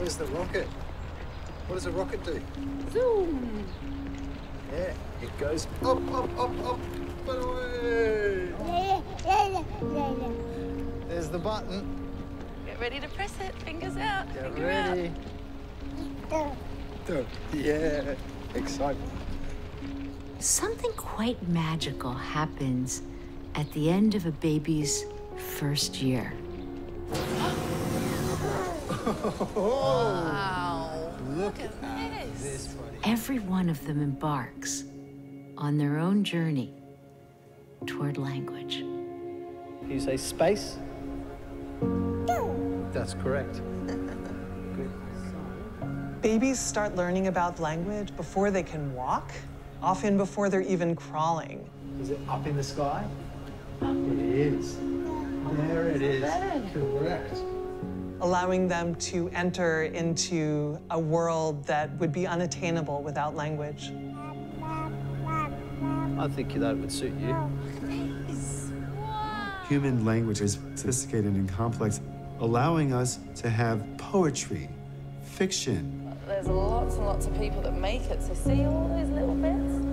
Where's the rocket? What does a rocket do? Zoom. Yeah, it goes up, up, up, up, and away. There's the button. Get ready to press it. Fingers out. Get Finger ready. Yeah, excitement. Something quite magical happens at the end of a baby's first year. Wow. Look at this, buddy. Every one of them embarks on their own journey toward language. You say space? That's correct. Babies start learning about language before they can walk, often before they're even crawling. Is it up in the sky? It is. There it is. Correct. Allowing them to enter into a world that would be unattainable without language. I think that would suit you. Human language is sophisticated and complex, allowing us to have poetry, fiction, There's lots and lots of people that make it, so see all those little bits?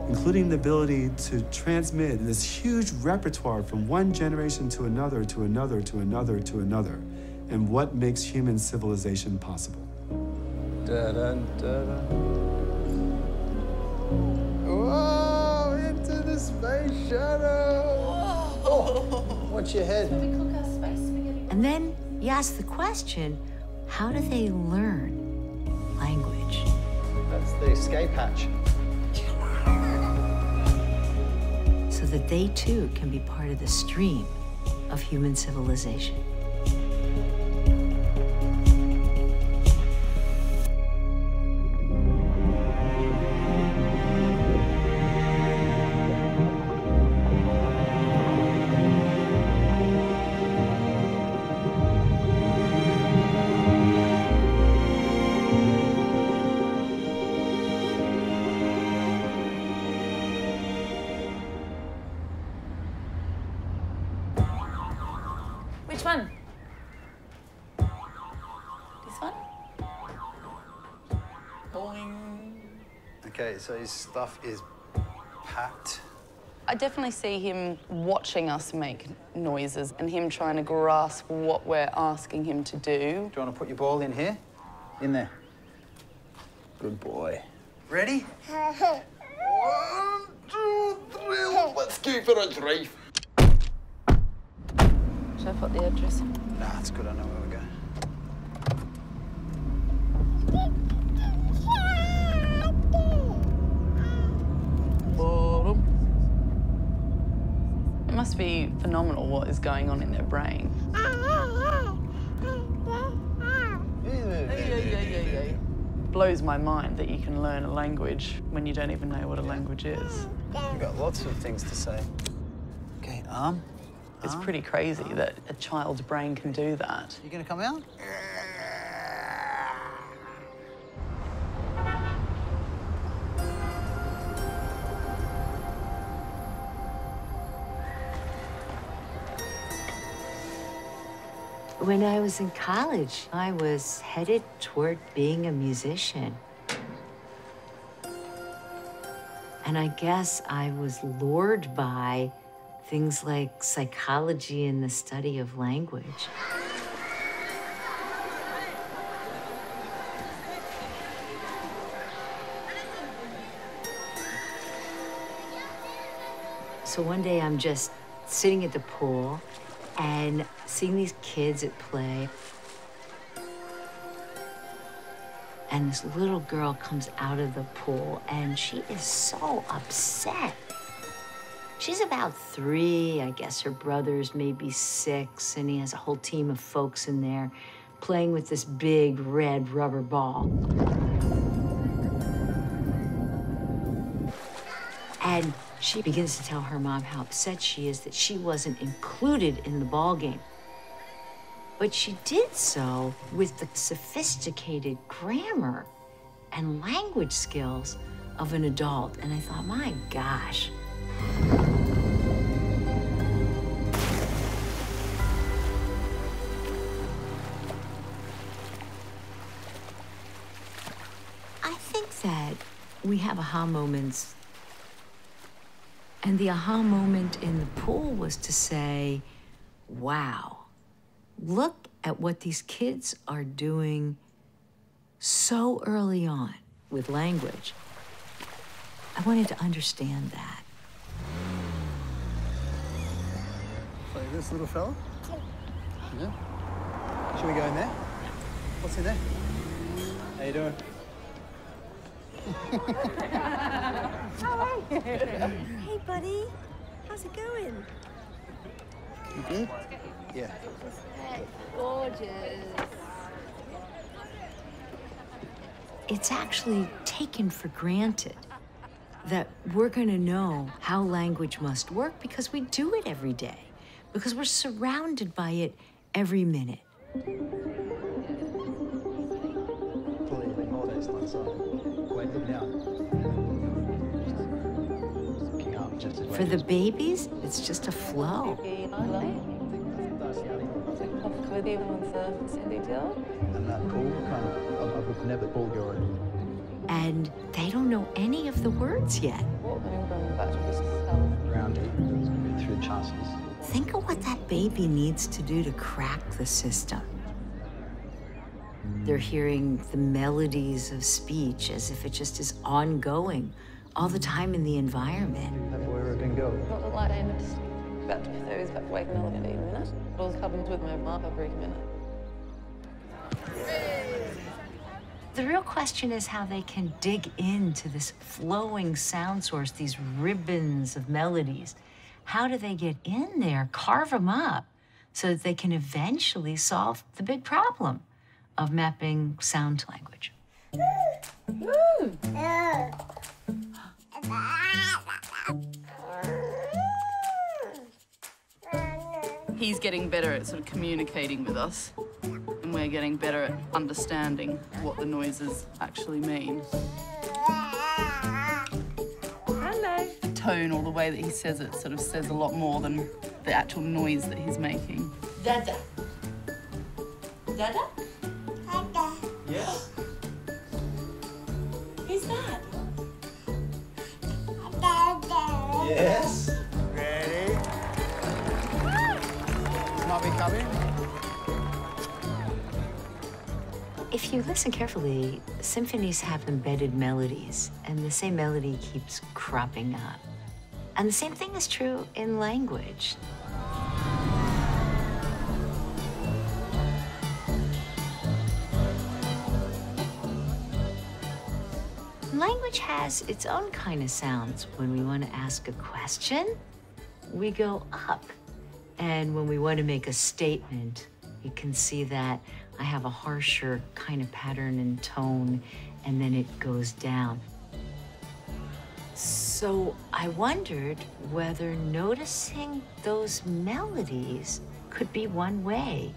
including the ability to transmit this huge repertoire from one generation to another, to another, to another, to another, and what makes human civilization possible. Dun, dun, dun. Whoa, into the space shuttle. Oh, watch your head. We cook our space spaghetti. And then you ask the question, how do they learn language? That's the escape hatch. So that they too can be part of the stream of human civilization. Which one? This one? Boing. Okay, so his stuff is packed. I definitely see him watching us make noises and him trying to grasp what we're asking him to do. Do you want to put your ball in here? In there. Good boy. Ready? 1, 2, 3, let's go for a drive. Should I put the address in? Nah, it's good, I know where we're going. It must be phenomenal what is going on in their brain. Blows my mind that you can learn a language when you don't even know what a language is. We've got lots of things to say. Okay, arm. It's pretty crazy that a child's brain can do that. You gonna come out? When I was in college, I was headed toward being a musician. And I guess I was lured by things like psychology and the study of language. So one day I'm just sitting at the pool and seeing these kids at play. And this little girl comes out of the pool and she is so upset. She's about 3, I guess her brother's maybe 6, and he has a whole team of folks in there playing with this big red rubber ball. And she begins to tell her mom how upset she is that she wasn't included in the ball game. But she did so with the sophisticated grammar and language skills of an adult. And I thought, my gosh. We have aha moments. And the aha moment in the pool was to say, wow, look at what these kids are doing so early on with language. I wanted to understand that. Like this little fella? Yeah. Should we go in there? What's in there? How you doing? How are you? Hey, buddy. How's it going? You good? Yeah. Gorgeous. It's actually taken for granted that we're going to know how language must work because we do it every day, because we're surrounded by it every minute. For the babies, it's just a flow. And that pool, kind of, I've never pulled your own. And they don't know any of the words yet. Around it, through the chances. Think of what that baby needs to do to crack the system. They're hearing the melodies of speech as if it just is ongoing all the time in the environment. That boy or a girl? Not the light aim, just about to be those, about to wake another in a minute. It all comes with my mark every minute. The real question is how they can dig into this flowing sound source, these ribbons of melodies. How do they get in there, carve them up, so that they can eventually solve the big problem of mapping sound to language? He's getting better at sort of communicating with us, and we're getting better at understanding what the noises actually mean. Hello. The tone or the way that he says it sort of says a lot more than the actual noise that he's making. Dada. Dada? Yeah. Who's that? Yes. Ready? Might be coming. If you listen carefully, symphonies have embedded melodies, and the same melody keeps cropping up. And the same thing is true in language. Language has its own kind of sounds. When we want to ask a question, we go up. And when we want to make a statement, you can see that I have a harsher kind of pattern and tone, and then it goes down. So I wondered whether noticing those melodies could be one way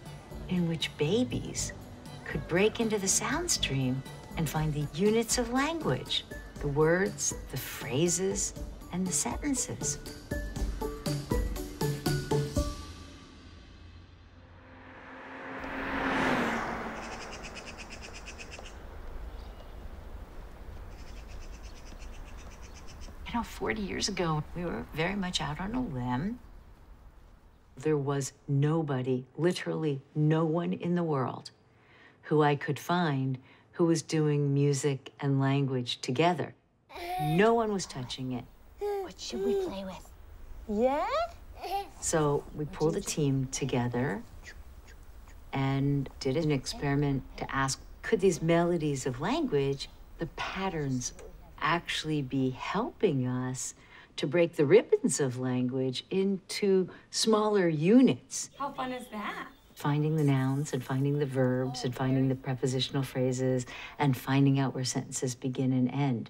in which babies could break into the sound stream and find the units of language, the words, the phrases, and the sentences. You know, 40 years ago, we were very much out on a limb. There was nobody, literally no one in the world, who I could find who was doing music and language together. No one was touching it. What should we play with? Yeah? So we pulled a team together and did an experiment to ask, could these melodies of language, the patterns, actually be helping us to break the ribbons of language into smaller units? How fun is that? Finding the nouns and finding the verbs and finding the prepositional phrases and finding out where sentences begin and end.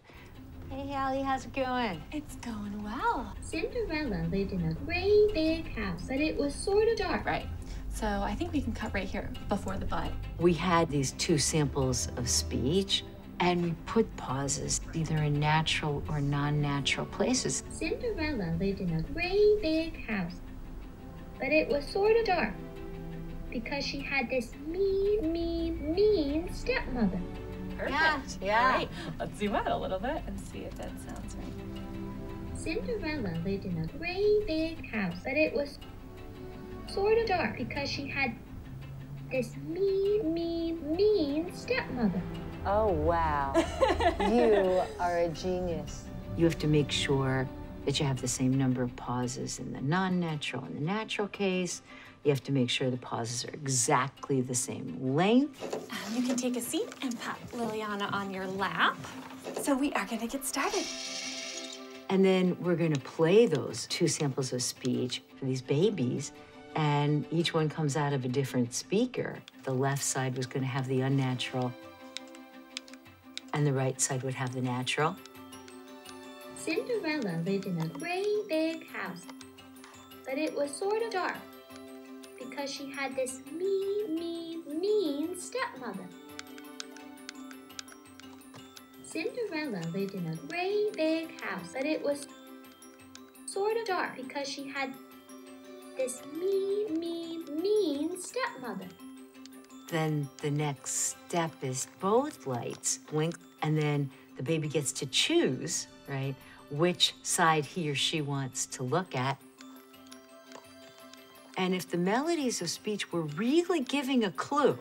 Hey, Hallie, how's it going? It's going well. Cinderella lived in a great big house, but it was sort of dark. Right. So I think we can cut right here before the but. We had these two samples of speech, and we put pauses, either in natural or non-natural places. Cinderella lived in a great big house, but it was sort of dark because she had this mean stepmother. Perfect. Yeah. All right, let's zoom out a little bit and see if that sounds right. Cinderella lived in a great big house, but it was sort of dark because she had this mean stepmother. Oh, wow. You are a genius. You have to make sure that you have the same number of pauses in the non-natural and the natural case. You have to make sure the pauses are exactly the same length. You can take a seat and pat Liliana on your lap. So we are gonna get started. And then we're gonna play those 2 samples of speech for these babies, and each one comes out of a different speaker. The left side was gonna have the unnatural, and the right side would have the natural. Cinderella lived in a great big house, but it was sort of dark because she had this mean stepmother. Cinderella lived in a great big house, but it was sort of dark because she had this mean stepmother. Then the next step is both lights blink, and then the baby gets to choose, right, which side he or she wants to look at. And if the melodies of speech were really giving a clue,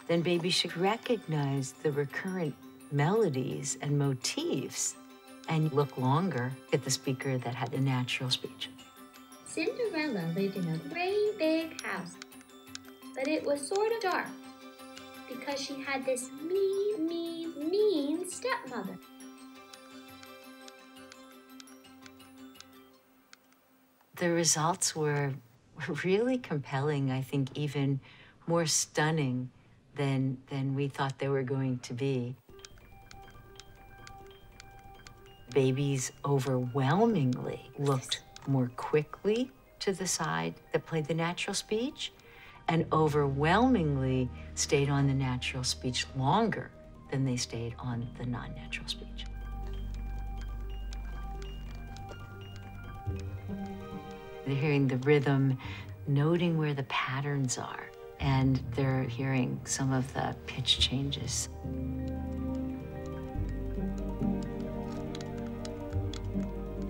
then baby should recognize the recurrent melodies and motifs and look longer at the speaker that had the natural speech. Cinderella lived in a great big house, but it was sort of dark because she had this mean stepmother. The results were really compelling, I think even more stunning than we thought they were going to be. Babies overwhelmingly looked more quickly to the side that played the natural speech and overwhelmingly stayed on the natural speech longer than they stayed on the non-natural speech. They're hearing the rhythm, noting where the patterns are, and they're hearing some of the pitch changes.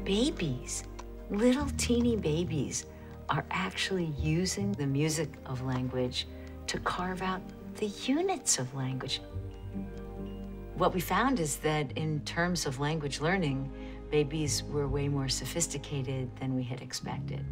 Babies, little teeny babies, are actually using the music of language to carve out the units of language. What we found is that in terms of language learning, babies were way more sophisticated than we had expected.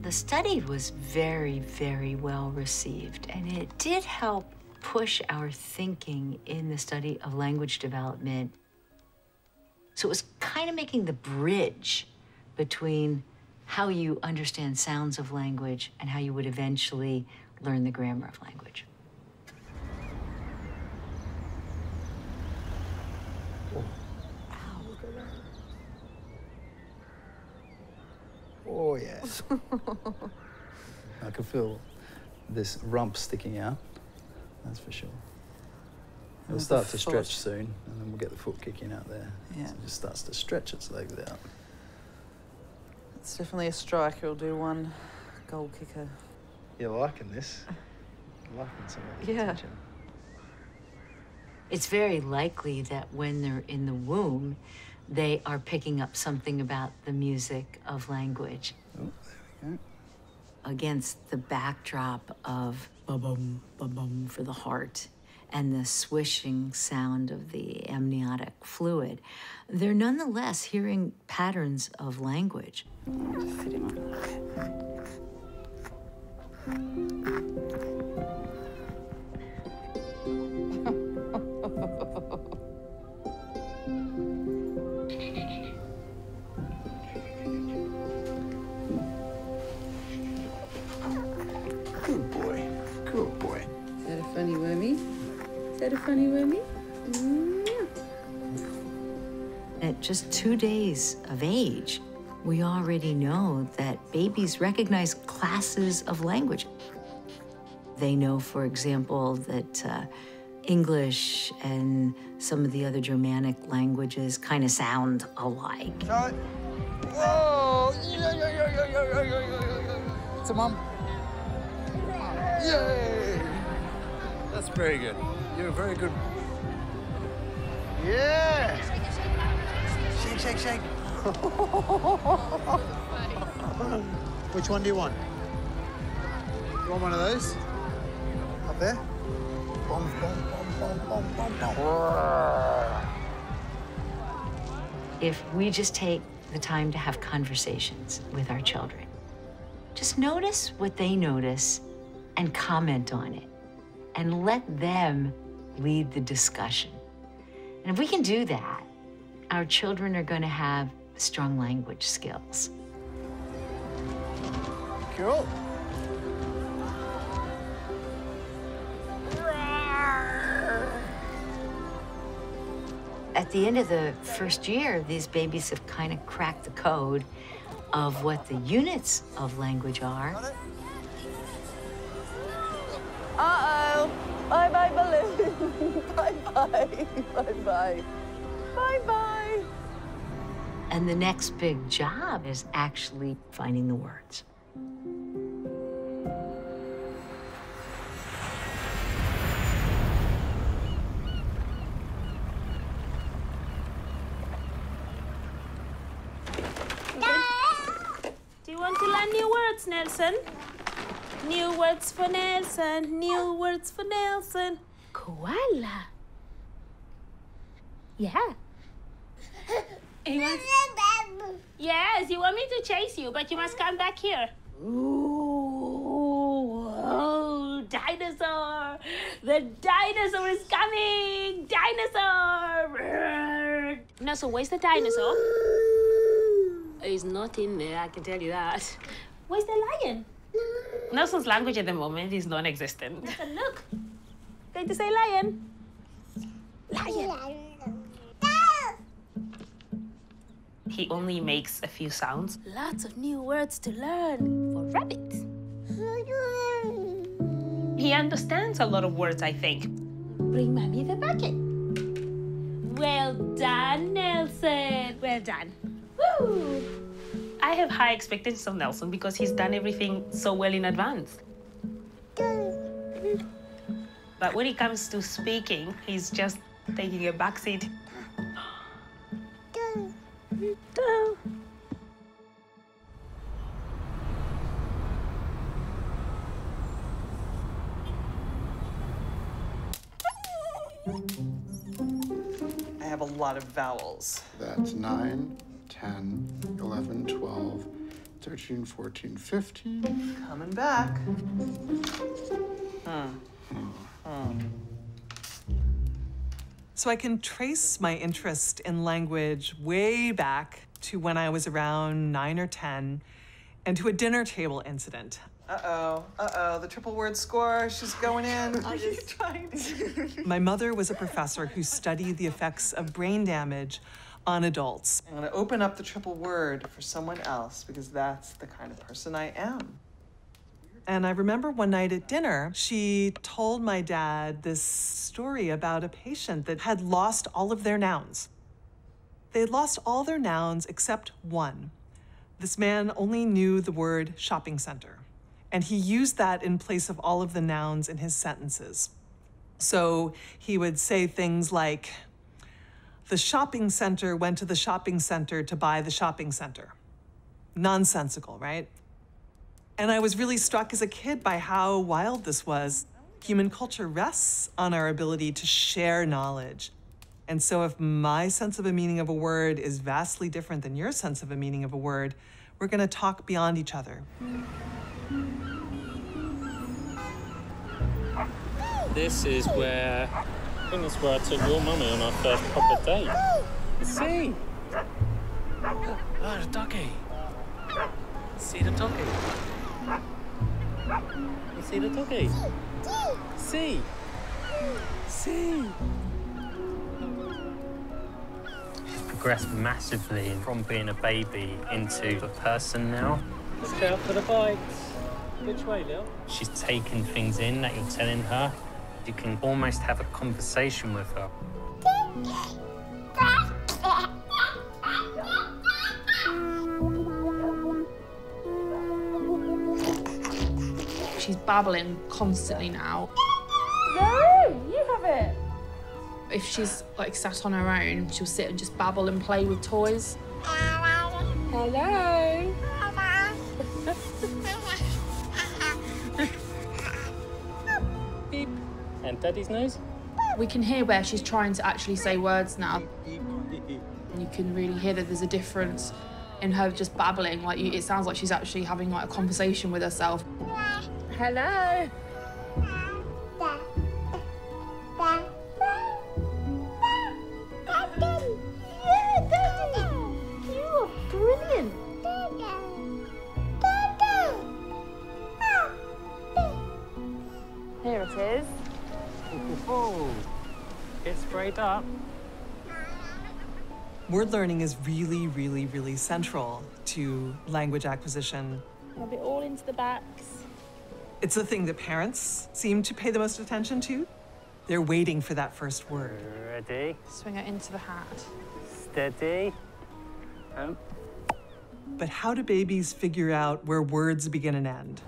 The study was very, very well received, and it did help push our thinking in the study of language development. So it was kind of making the bridge between how you understand sounds of language and how you would eventually learn the grammar of language. Oh, yes. I can feel this rump sticking out, that's for sure. It'll start to stretch soon, and then we'll get the foot kicking out there. Yeah. So it just starts to stretch its legs out. It's definitely a striker. We'll do one goal kicker. You're liking this? You're liking some of the Yeah. attention. It's very likely that when they're in the womb, they are picking up something about the music of language. Oh, there we go. Against the backdrop of ba-bum, ba-bum for the heart and the swishing sound of the amniotic fluid, they're nonetheless hearing patterns of language. Just sit him on. Good boy. Good boy. Is that a funny wormy? Is that a funny wormy? At just 2 days of age, we already know that babies recognize classes of language. They know, for example, that English and some of the other Germanic languages kind of sound alike. Oh, It's a mom. Yay! That's very good. You're very good. Yeah! Shake, shake, shake. Which one do you want? You want one of those? Up there? Bom, bom, bom, bom, bom, bom, bom. If we just take the time to have conversations with our children, just notice what they notice and comment on it, and let them lead the discussion. And if we can do that, our children are going to have strong language skills. Cool. At the end of the first year, these babies have kind of cracked the code of what the units of language are. Uh-oh. Bye-bye, balloon. Bye-bye. Bye-bye. Bye-bye. And the next big job is actually finding the words. Do you want to learn new words, Nelson? New words for Nelson. New words for Nelson. Koala. Yeah. Yes, you want me to chase you, but you must come back here. Ooh, oh, dinosaur! The dinosaur is coming! Dinosaur! No, so where's the dinosaur? He's not in there, I can tell you that. Where's the lion? Nelson's language at the moment is non-existent. Nelson, look. Going to say lion. Lion. He only makes a few sounds. Lots of new words to learn for rabbits. He understands a lot of words, I think. Bring Mommy the bucket. Well done, Nelson. Well done. Woo! I have high expectations of Nelson because he's done everything so well in advance. But when it comes to speaking, he's just taking a backseat. I have a lot of vowels. That's 9, 10, 11, 12, 13, 14, 15. Coming back. So I can trace my interest in language way back to when I was around 9 or 10 and to a dinner table incident. Uh-oh, the triple word score, she's going in. Are you trying to? My mother was a professor who studied the effects of brain damage on adults. I'm gonna open up the triple word for someone else because that's the kind of person I am. And I remember one night at dinner, she told my dad this story about a patient that had lost all of their nouns. They had lost all their nouns except one. This man only knew the word shopping center, and he used that in place of all of the nouns in his sentences. So he would say things like, the shopping center went to the shopping center to buy the shopping center. Nonsensical, right? And I was really struck as a kid by how wild this was. Human culture rests on our ability to share knowledge. And so if my sense of a meaning of a word is vastly different than your sense of a meaning of a word, we're gonna talk beyond each other. This is where, I think that's where I took your mummy on our first proper date. See? Oh, the doggy. See the doggy? You see the doggy? See? See? She's progressed massively from being a baby into a person now. Look out for the bikes. Which way, Lil? She's taking things in that you're telling her. You can almost have a conversation with her. She's babbling constantly now. No, you have it. If she's like sat on her own, she'll sit and just babble and play with toys. Hello. Beep. And Daddy's nose? We can hear where she's trying to actually say words now. You can really hear that there's a difference in her just babbling. Like it sounds like she's actually having like a conversation with herself. Hello. Brilliant. Here it is. Oh, get sprayed up. Word learning is really, really, really central to language acquisition. Rub it all into the backs. It's the thing that parents seem to pay the most attention to. They're waiting for that first word. Ready? Swing it into the hat. Steady. But how do babies figure out where words begin and end?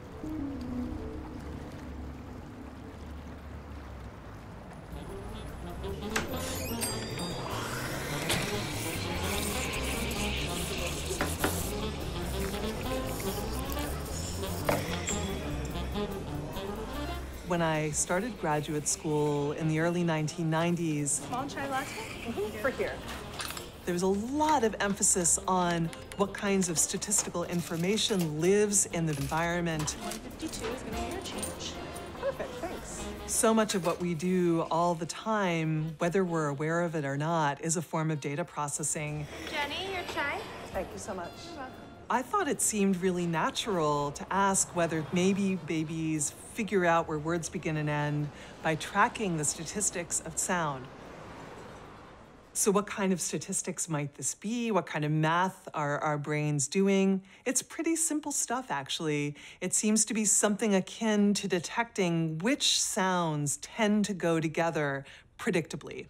When I started graduate school in the early 1990s, Small chai latte? For here. there was a lot of emphasis on what kinds of statistical information lives in the environment. 152 is going to be your change. Perfect, thanks. So much of what we do all the time, whether we're aware of it or not, is a form of data processing. Jenny, your chai? Thank you so much. You're welcome. I thought it seemed really natural to ask whether maybe babies figure out where words begin and end by tracking the statistics of sound. So what kind of statistics might this be? What kind of math are our brains doing? It's pretty simple stuff, actually. It seems to be something akin to detecting which sounds tend to go together predictably.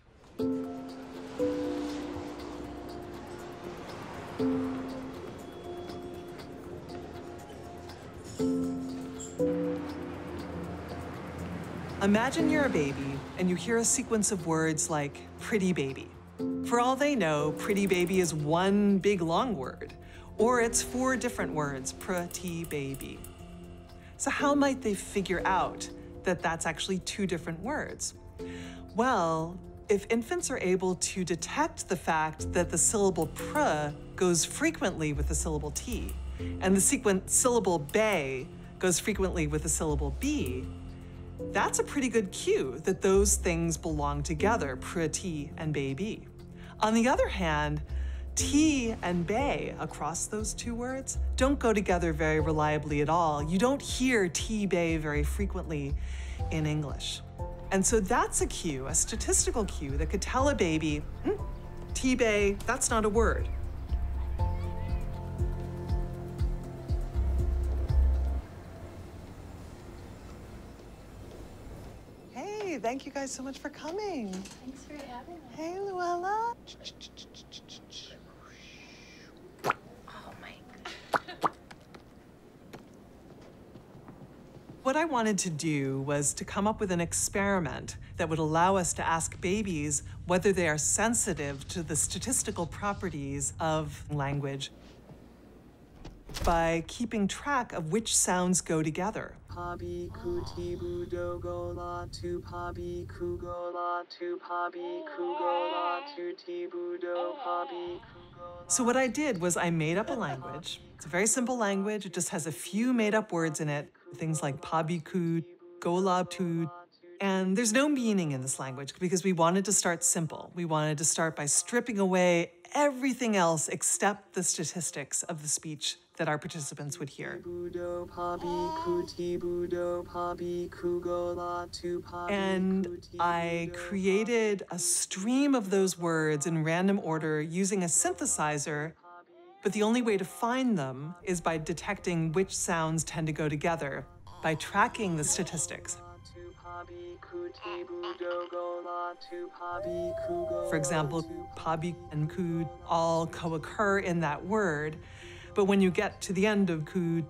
Imagine you're a baby and you hear a sequence of words like pretty baby. For all they know, pretty baby is one big long word, or it's 4 different words, pretty baby. So how might they figure out that that's actually 2 different words? Well, if infants are able to detect the fact that the syllable pr goes frequently with the syllable t, and the syllable bay goes frequently with the syllable b, that's a pretty good cue that those things belong together, pretty and baby. On the other hand, T and bay across those 2 words don't go together very reliably at all. You don't hear T-bay very frequently in English. And so that's a cue, a statistical cue that could tell a baby, T-bay, that's not a word. Hey, thank you guys so much for coming. Thanks for having us. Hey, Luella. What I wanted to do was to come up with an experiment that would allow us to ask babies whether they are sensitive to the statistical properties of language by keeping track of which sounds go together. Pabi kuti budo gola tu pabi kugola tu pabi kugola tu ti budo pabi. So what I did was I made up a language. It's a very simple language. It just has a few made-up words in it. Things like pabiku, golabtu, and there's no meaning in this language because we wanted to start simple. We wanted to start by stripping away everything else except the statistics of the speech that our participants would hear. And I created a stream of those words in random order using a synthesizer. But the only way to find them is by detecting which sounds tend to go together, by tracking the statistics. For example, pabi and kud all co-occur in that word, but when you get to the end of kud,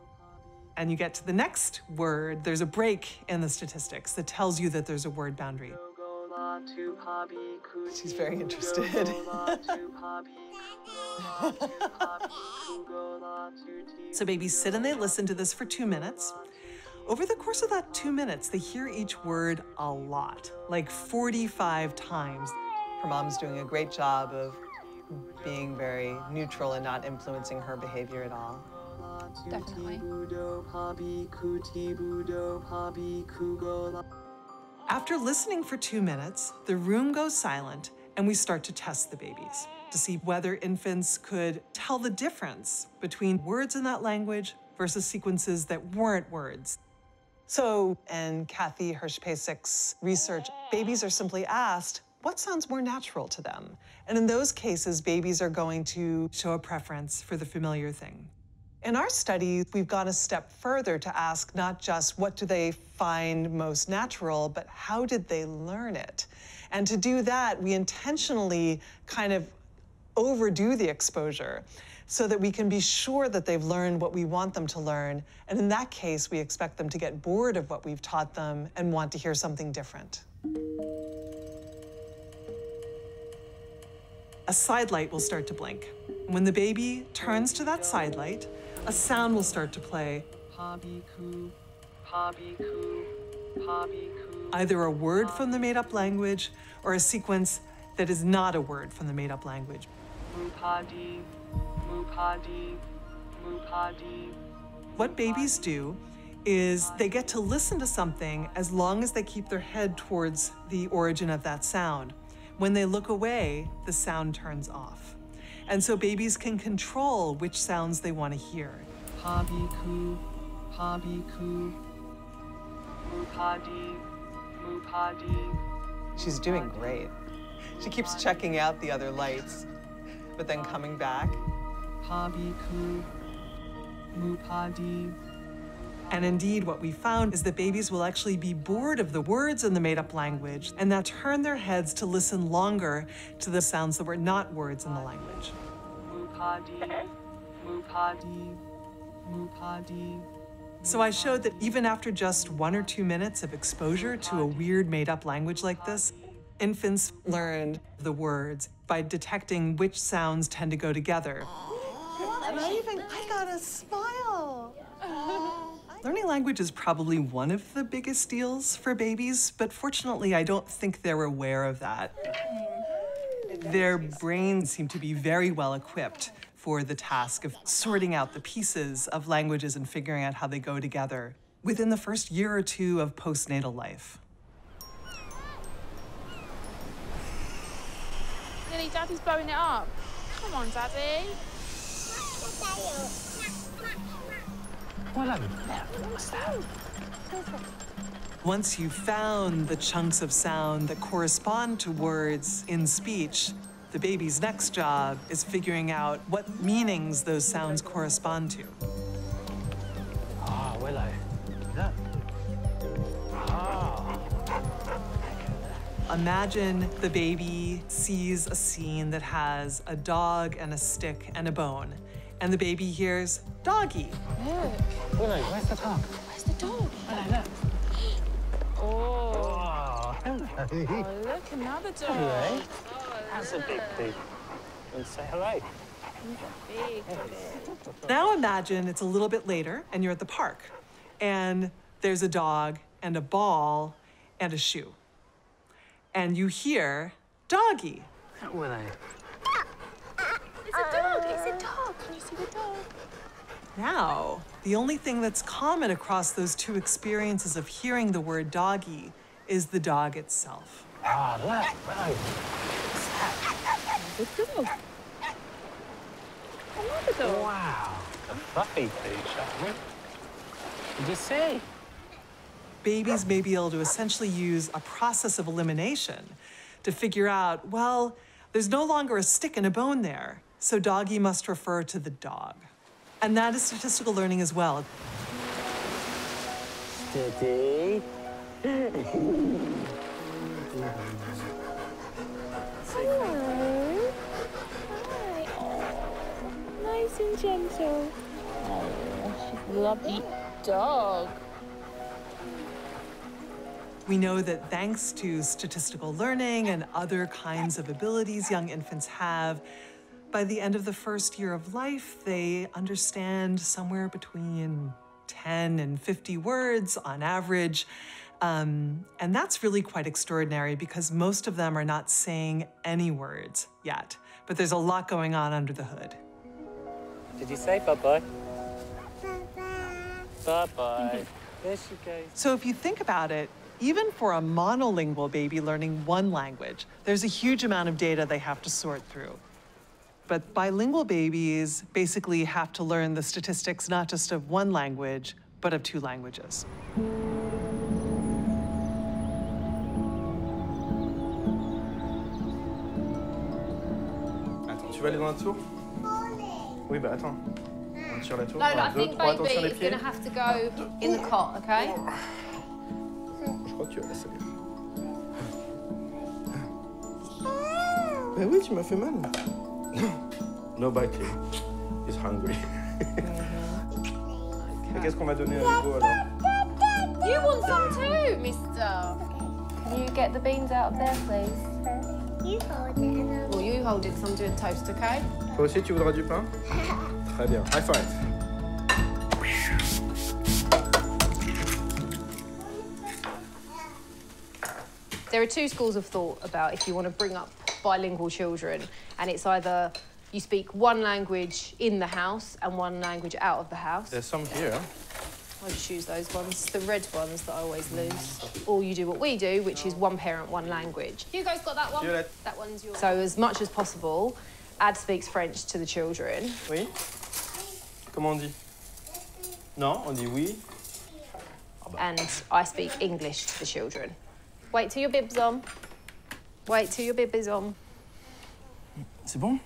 and you get to the next word, there's a break in the statistics that tells you that there's a word boundary. She's very interested. So babies sit and they listen to this for 2 minutes. Over the course of that 2 minutes, they hear each word a lot, like 45 times. Her mom's doing a great job of being very neutral and not influencing her behavior at all. Definitely. After listening for 2 minutes, the room goes silent and we start to test the babies to see whether infants could tell the difference between words in that language versus sequences that weren't words. So, in Kathy Hirsch-Pasek's research, babies are simply asked, what sounds more natural to them? And in those cases, babies are going to show a preference for the familiar thing. In our study, we've gone a step further to ask not just what do they find most natural, but how did they learn it? And to do that, we intentionally kind of overdo the exposure so that we can be sure that they've learned what we want them to learn. And in that case, we expect them to get bored of what we've taught them and want to hear something different. A side light will start to blink. When the baby turns to that side light, a sound will start to play. Either a word from the made-up language or a sequence that is not a word from the made-up language. What babies do is they get to listen to something as long as they keep their head towards the origin of that sound. When they look away, the sound turns off. And so babies can control which sounds they want to hear. Habiku, habiku, mupadi, mupadi. She's doing great. She keeps checking out the other lights, but then coming back. Habiku, mupadi. And indeed, what we found is that babies will actually be bored of the words in the made-up language and now turn their heads to listen longer to the sounds that were not words in the language. Mupadi, mupadi, mupadi. So I showed that even after just 1 or 2 minutes of exposure to a weird made-up language like this, infants learned the words by detecting which sounds tend to go together. I got a smile. Learning language is probably one of the biggest deals for babies, but fortunately, I don't think they're aware of that. Their brains seem to be very well equipped for the task of sorting out the pieces of languages and figuring out how they go together within the first year or 2 of postnatal life. Lily, Daddy's blowing it up. Come on, Daddy. Once you've found the chunks of sound that correspond to words in speech, the baby's next job is figuring out what meanings those sounds correspond to. Ah, Willow. Look. Ah. Imagine the baby sees a scene that has a dog and a stick and a bone, and the baby hears doggy. Look. Willow, where's the dog? Where's the dog? Willow, look. Oh. Hello. Oh, look, another dog. Hello. Oh, That's a big pig. And say hello. He's a big. Now imagine it's a little bit later and you're at the park and there's a dog and a ball and a shoe. And you hear doggy. Willow. It's a dog. It's a dog. Can you see the dog? Now, the only thing that's common across those 2 experiences of hearing the word doggy is the dog itself. Ah, look, Willow. It's a dog. Another dog. Wow, a fluffy pooch. Did you see? Babies may be able to essentially use a process of elimination to figure out, well, there's no longer a stick and a bone there, so doggy must refer to the dog. And that is statistical learning as well. Steady. Hello. Hi. Oh, nice and gentle. Oh, she's lovely. dog. We know that thanks to statistical learning and other kinds of abilities young infants have, by the end of the first year of life, they understand somewhere between 10 and 50 words on average. And that's really quite extraordinary because most of them are not saying any words yet. But there's a lot going on under the hood. Did you say bye-bye? Bye-bye. There she goes. So if you think about it, even for a monolingual baby learning one language, there's a huge amount of data they have to sort through. But bilingual babies basically have to learn the statistics not just of one language, but of two languages. Attends, tu vas aller dans la tour? Oui, bah attends. Sur la tour. No, I 1, 2, think 3, attention baby les is pieds. going to have to go in the cot, okay? Je crois que tu vas laisser aller. Bah oui, tu m'as fait mal. No biting. He's hungry. Et qu'est-ce qu'on va donner à Hugo alors? You want some too, mister. Can you get the beans out of there, please? You hold it. Well, you hold it because I'm doing toast, okay? Toi aussi, tu voudras du pain? Très bien. High five. There are two schools of thought about if you want to bring up bilingual children, and it's either you speak one language in the house and one language out of the house. There's some here. I just choose those ones, the red ones that I always lose. Or you do what we do, which is one parent, one language. Hugo's got that one. Violette. That one's yours. So as much as possible, Ad speaks French to the children. Oui? Comment on dit? Non, on dit oui. And I speak English to the children. Wait till your bib's on. Wait till your bib is on. C'est bon?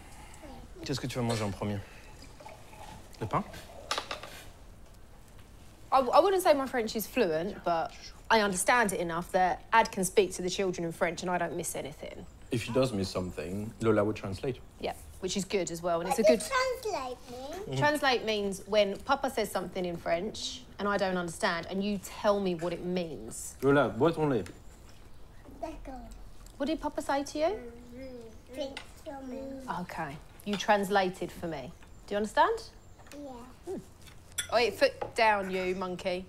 Qu'est-ce que tu vas manger en premier? Le pain? I wouldn't say my French is fluent, but I understand it enough that Ad can speak to the children in French and I don't miss anything. If she does miss something, Lola would translate. Yeah, which is good as well, and it's a good... Translate me. Translate means when Papa says something in French and I don't understand, and you tell me what it means. Lola, bois ton lait. D'accord. What did Papa say to you? Drink your milk. Okay, you translated for me. Do you understand? Yeah. Oi, foot down, you monkey.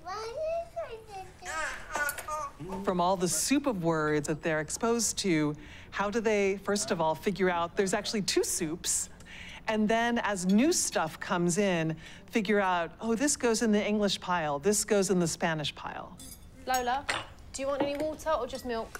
From all the soup of words that they're exposed to, how do they, first of all, figure out there's actually two soups? And then as new stuff comes in, figure out, oh, this goes in the English pile, this goes in the Spanish pile. Lola, do you want any water or just milk?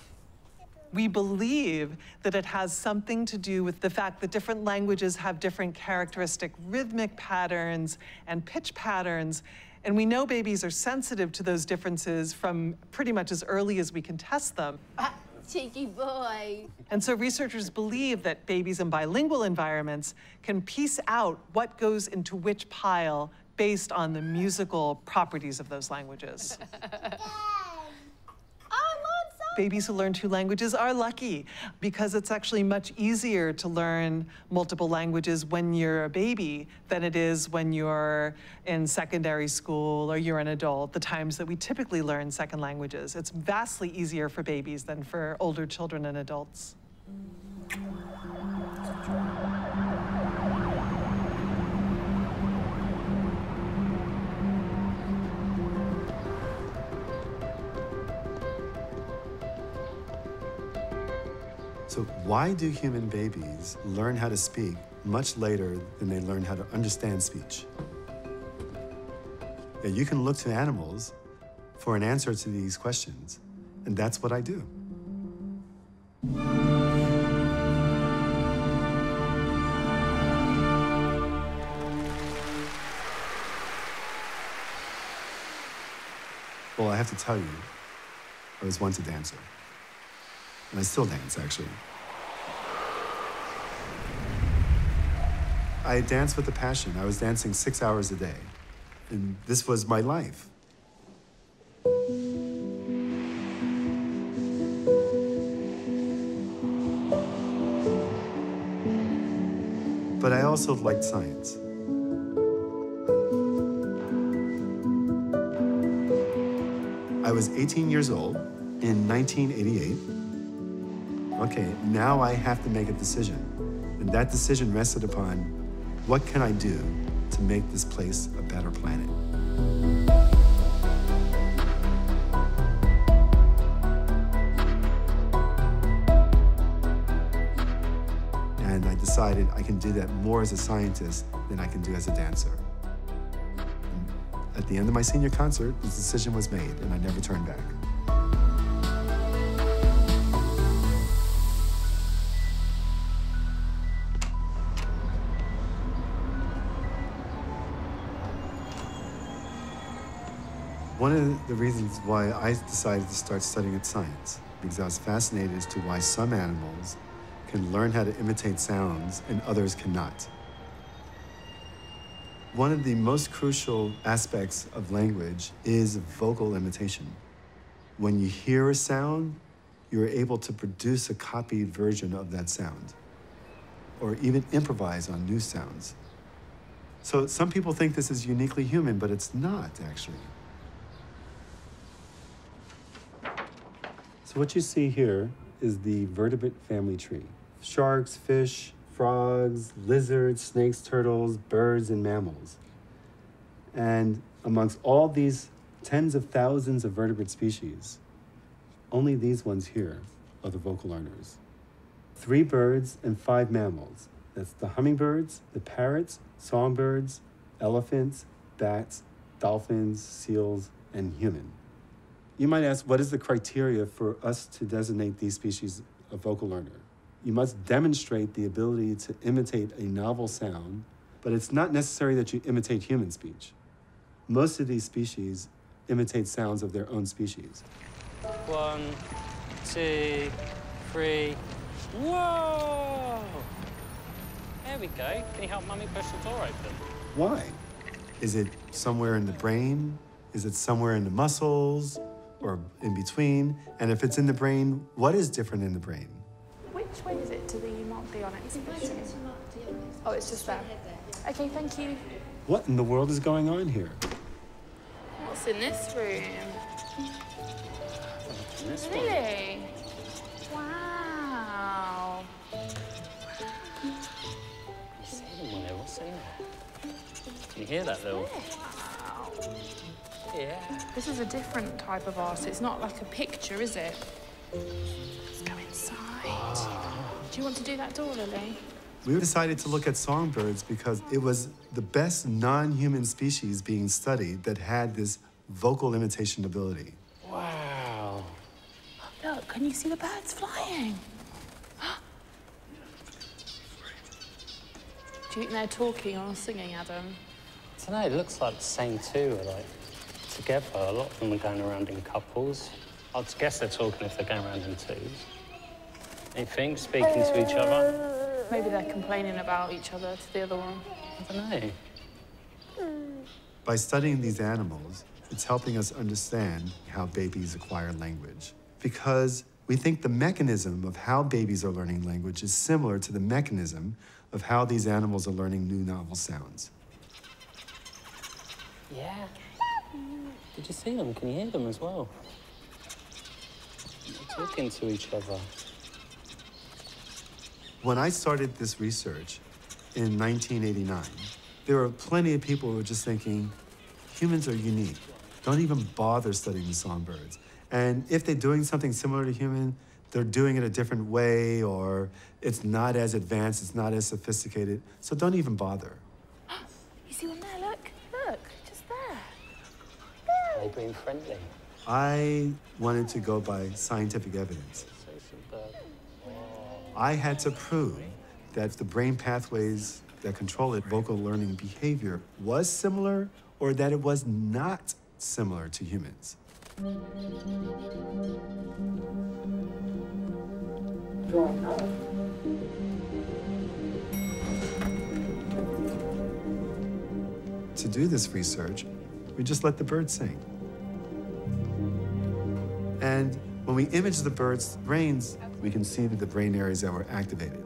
We believe that it has something to do with the fact that different languages have different characteristic rhythmic patterns and pitch patterns. And we know babies are sensitive to those differences from pretty much as early as we can test them. Cheeky boy. And so researchers believe that babies in bilingual environments can piece out what goes into which pile based on the musical properties of those languages. Babies who learn two languages are lucky because it's actually much easier to learn multiple languages when you're a baby than it is when you're in secondary school or you're an adult, the times that we typically learn second languages. It's vastly easier for babies than for older children and adults. So why do human babies learn how to speak much later than they learn how to understand speech? Yeah, you can look to animals for an answer to these questions, and that's what I do. Well, I have to tell you, I was once a dancer. And I still dance, actually. I dance with a passion. I was dancing 6 hours a day. And this was my life. But I also liked science. was 18 years old in 1988. Okay, now I have to make a decision. And that decision rested upon what can I do to make this place a better planet? And I decided I can do that more as a scientist than I can do as a dancer. At the end of my senior concert, the decision was made, and I never turned back. One of the reasons why I decided to start studying science, because I was fascinated as to why some animals can learn how to imitate sounds and others cannot. One of the most crucial aspects of language is vocal imitation. When you hear a sound, you're able to produce a copied version of that sound, or even improvise on new sounds. So some people think this is uniquely human, but it's not, actually. So what you see here is the vertebrate family tree. Sharks, fish, frogs, lizards, snakes, turtles, birds, and mammals. And amongst all these tens of thousands of vertebrate species, only these ones here are the vocal learners. 3 birds and 5 mammals. That's the hummingbirds, the parrots, songbirds, elephants, bats, dolphins, seals, and human. You might ask, what is the criteria for us to designate these species a vocal learner? You must demonstrate the ability to imitate a novel sound, but it's not necessary that you imitate human speech. Most of these species imitate sounds of their own species. 1, 2, 3. Whoa! There we go. Can you help Mummy push the door open? Why? Is it somewhere in the brain? Is it somewhere in the muscles? Or in between? And if it's in the brain, what is different in the brain? Which way is it to the Mark Dion exhibition? Oh, it's just there. Okay, thank you. What in the world is going on here? What's in this room? Really? Wow. What's in there? Can you hear that, though? Wow. Yeah. This is a different type of art. It's not like a picture, is it? Let's go inside. Do you want to do that door, Lily? We decided to look at songbirds because it was the best non-human species being studied that had this vocal imitation ability. Wow. Look, can you see the birds flying? Do you think they're talking or singing, Adam? I don't know, it looks like the same two are like together. A lot of them are going around in couples. I'd guess they're talking if they're going around in twos. You think, speaking to each other? Maybe they're complaining about each other to the other one. I don't know. By studying these animals, it's helping us understand how babies acquire language. Because we think the mechanism of how babies are learning language is similar to the mechanism of how these animals are learning new novel sounds. Yeah. Did you see them? Can you hear them as well? They're talking to each other. When I started this research in 1989, there were plenty of people who were just thinking, humans are unique. Don't even bother studying the songbirds. And if they're doing something similar to human, they're doing it a different way, or it's not as advanced, it's not as sophisticated, so don't even bother. You see one there? Look, look, just there. Are they being friendly? I wanted to go by scientific evidence. I had to prove that the brain pathways that control it, vocal learning behavior, was similar or that it was not similar to humans. To do this research, we just let the birds sing. And when we image the birds' brains, we can see the brain areas that were activated.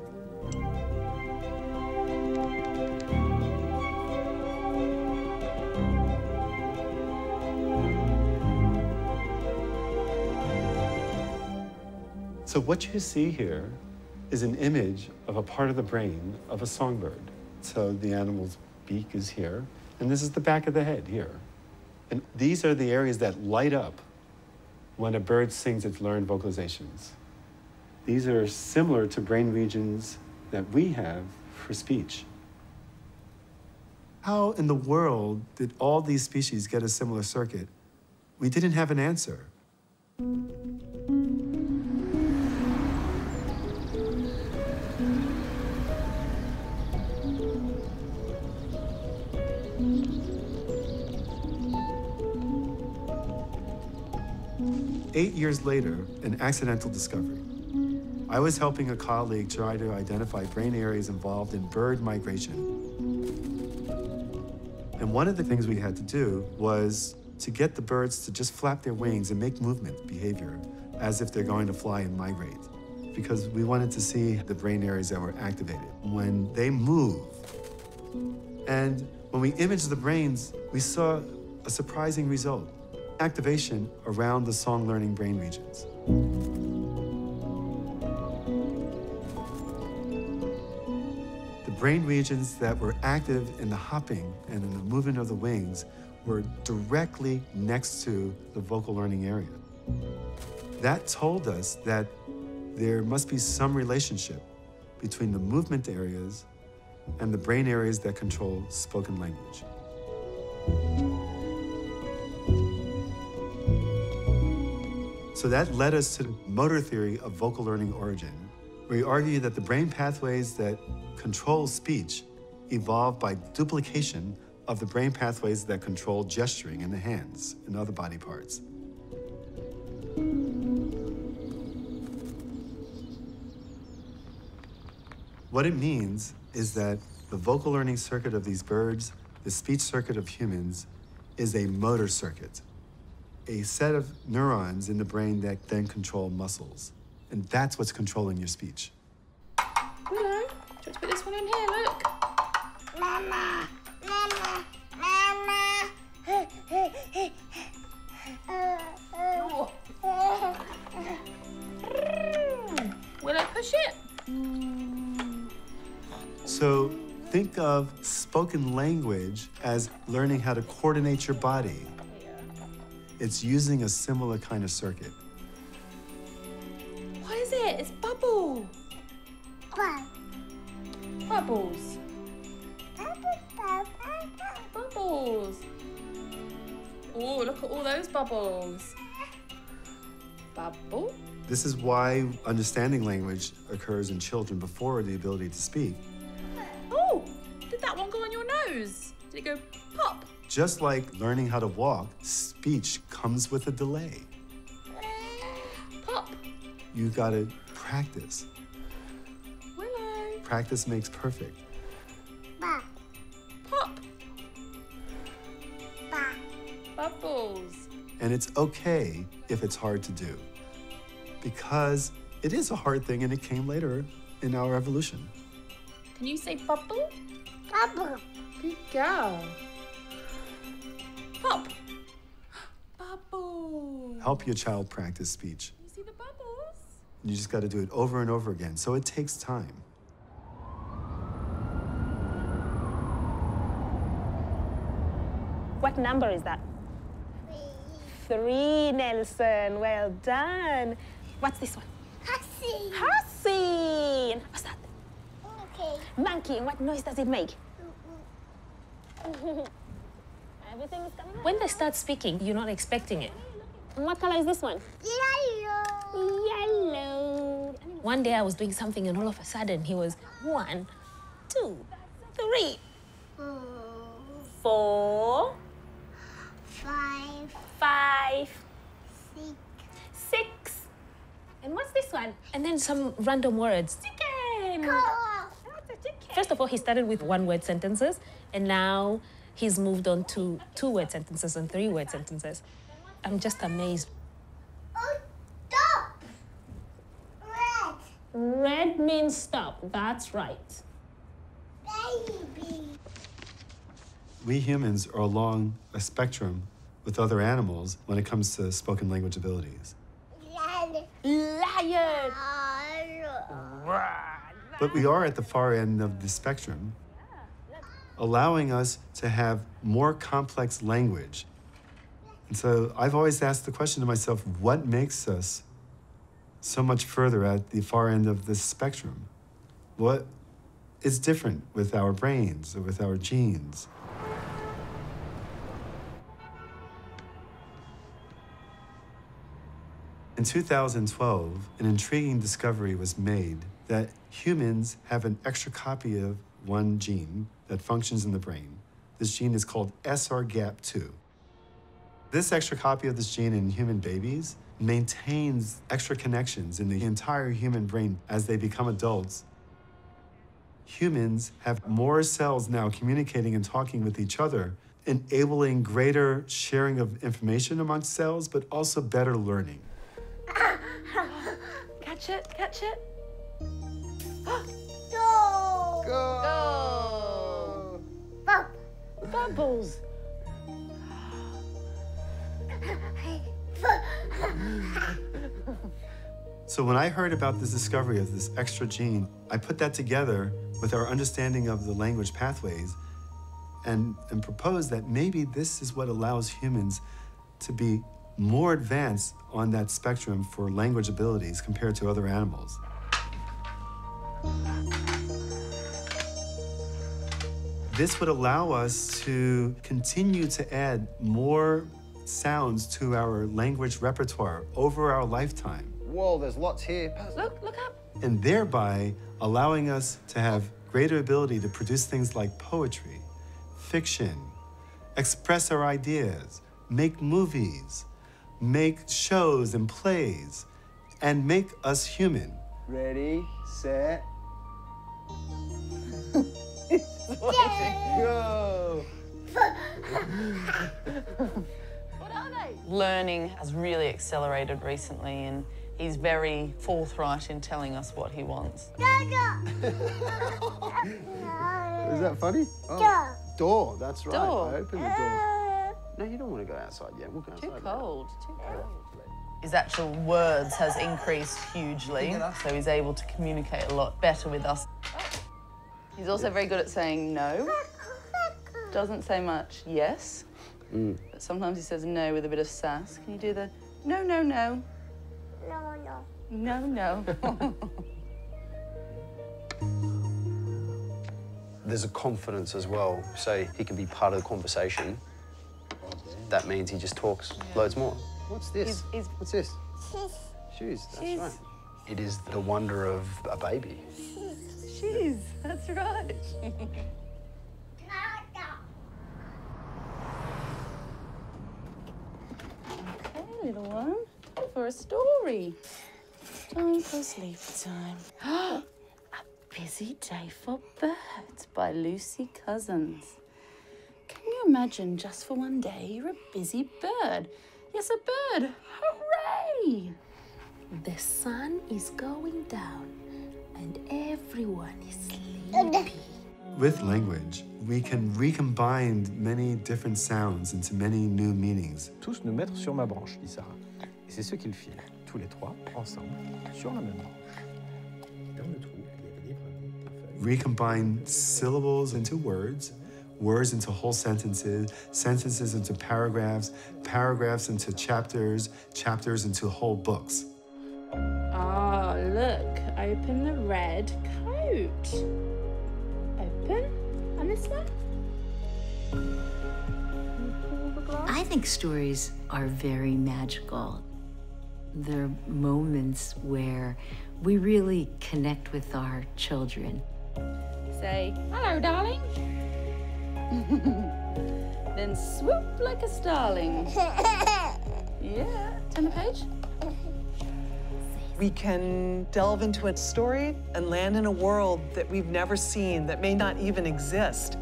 So what you see here is an image of a part of the brain of a songbird. So the animal's beak is here, and this is the back of the head here. And these are the areas that light up when a bird sings its learned vocalizations. These are similar to brain regions that we have for speech. How in the world did all these species get a similar circuit? We didn't have an answer. 8 years later, an accidental discovery. I was helping a colleague try to identify brain areas involved in bird migration. And one of the things we had to do was to get the birds to just flap their wings and make movement behavior as if they're going to fly and migrate, because we wanted to see the brain areas that were activated when they move. And when we imaged the brains, we saw a surprising result: activation around the song-learning brain regions. The brain regions that were active in the hopping and in the movement of the wings were directly next to the vocal learning area. That told us that there must be some relationship between the movement areas and the brain areas that control spoken language. So that led us to the motor theory of vocal learning origin, where we argue that the brain pathways that control speech evolved by duplication of the brain pathways that control gesturing in the hands and other body parts. What it means is that the vocal learning circuit of these birds, the speech circuit of humans, is a motor circuit, a set of neurons in the brain that then control muscles. And that's what's controlling your speech. Willow, do you want to put this one in here? Look. Mama, mama, mama. Willow, push it. So think of spoken language as learning how to coordinate your body. It's using a similar kind of circuit. What is it? It's bubble. Bubbles. Bubbles. Oh, look at all those bubbles. Bubble. This is why understanding language occurs in children before the ability to speak. Oh, did that one go on your nose? Did it go pop? Just like learning how to walk, speech comes with a delay. Pop. You gotta practice. Willow. Practice makes perfect. Pop. Bubbles. And it's okay if it's hard to do, because it is a hard thing and it came later in our evolution. Can you say bubble? Bubble. Good girl. Pop. Bubble. Help your child practice speech. You see the bubbles? You just gotta do it over and over again, so it takes time. What number is that? 3, Nelson. Well done. What's this one? Hussy. Hussy. What's that? Okay. Monkey. And what noise does it make? Everything is coming out. When they start speaking, you're not expecting it. And what color is this one? Yellow. Yellow. One day I was doing something and all of a sudden he was 1, 2, 3, 4, 5, 5, 6. 6. And what's this one? And then some random words. Chicken. First of all, he started with 1-word sentences, and now he's moved on to 2-word sentences and 3-word sentences. I'm just amazed. Oh, stop. Red. Red means stop. That's right. Baby. We humans are along a spectrum with other animals when it comes to spoken language abilities. Red. Lion! But we are at the far end of the spectrum, allowing us to have more complex language. And so I've always asked the question to myself, what makes us so much further at the far end of this spectrum? What is different with our brains or with our genes? In 2012, an intriguing discovery was made that humans have an extra copy of one gene that functions in the brain. This gene is called SRGAP2. This extra copy of this gene in human babies maintains extra connections in the entire human brain as they become adults. Humans have more cells now communicating and talking with each other, enabling greater sharing of information amongst cells, but also better learning. Catch it, catch it. Go! Go! Bubbles. So when I heard about this discovery of this extra gene, I put that together with our understanding of the language pathways and proposed that maybe this is what allows humans to be more advanced on that spectrum for language abilities compared to other animals. This would allow us to continue to add more sounds to our language repertoire over our lifetime. Whoa, there's lots here. Look up. And thereby allowing us to have greater ability to produce things like poetry, fiction, express our ideas, make movies, make shows and plays, and make us human. Ready, set, Go! What are they? Learning has really accelerated recently, and he's very forthright in telling us what he wants. Is that funny? Oh. Door, that's right. Door. I opened the door. No, you don't want to go outside yet. We'll go outside. Too cold. His actual words has increased hugely, so he's able to communicate a lot better with us. He's also very good at saying no. Doesn't say much yes, but sometimes he says no with a bit of sass. Can you do the no, no, no? No, no. There's a confidence as well. Say he can be part of the conversation. That means he just talks loads more. What's this? What's this? Shoes, that's right. It is the wonder of a baby. Shoes, that's right. Okay, little one, for a story. Time for sleep time. A Busy Day for Birds by Lucy Cousins. Can you imagine just for one day you're a busy bird? Yes, a bird. Hooray! The sun is going down and everyone is sleepy. With language, we can recombine many different sounds into many new meanings. Tous nous mettre sur ma branche, dit Sarah. Et c'est ce qu'ils firent, tous les trois, ensemble, sur la même branche. Dans le trou, il y avait des brindilles, des feuilles. Recombine syllables into words, words into whole sentences, sentences into paragraphs, paragraphs into chapters, chapters into whole books. Oh, look, open the red coat. Open, and this one? I think stories are very magical. They're moments where we really connect with our children. Say, hello, darling. Then swoop like a starling. Yeah, turn the page. We can delve into a story and land in a world that we've never seen, that may not even exist.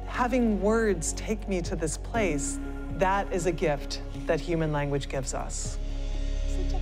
Having words take me to this place, that is a gift that human language gives us. Such a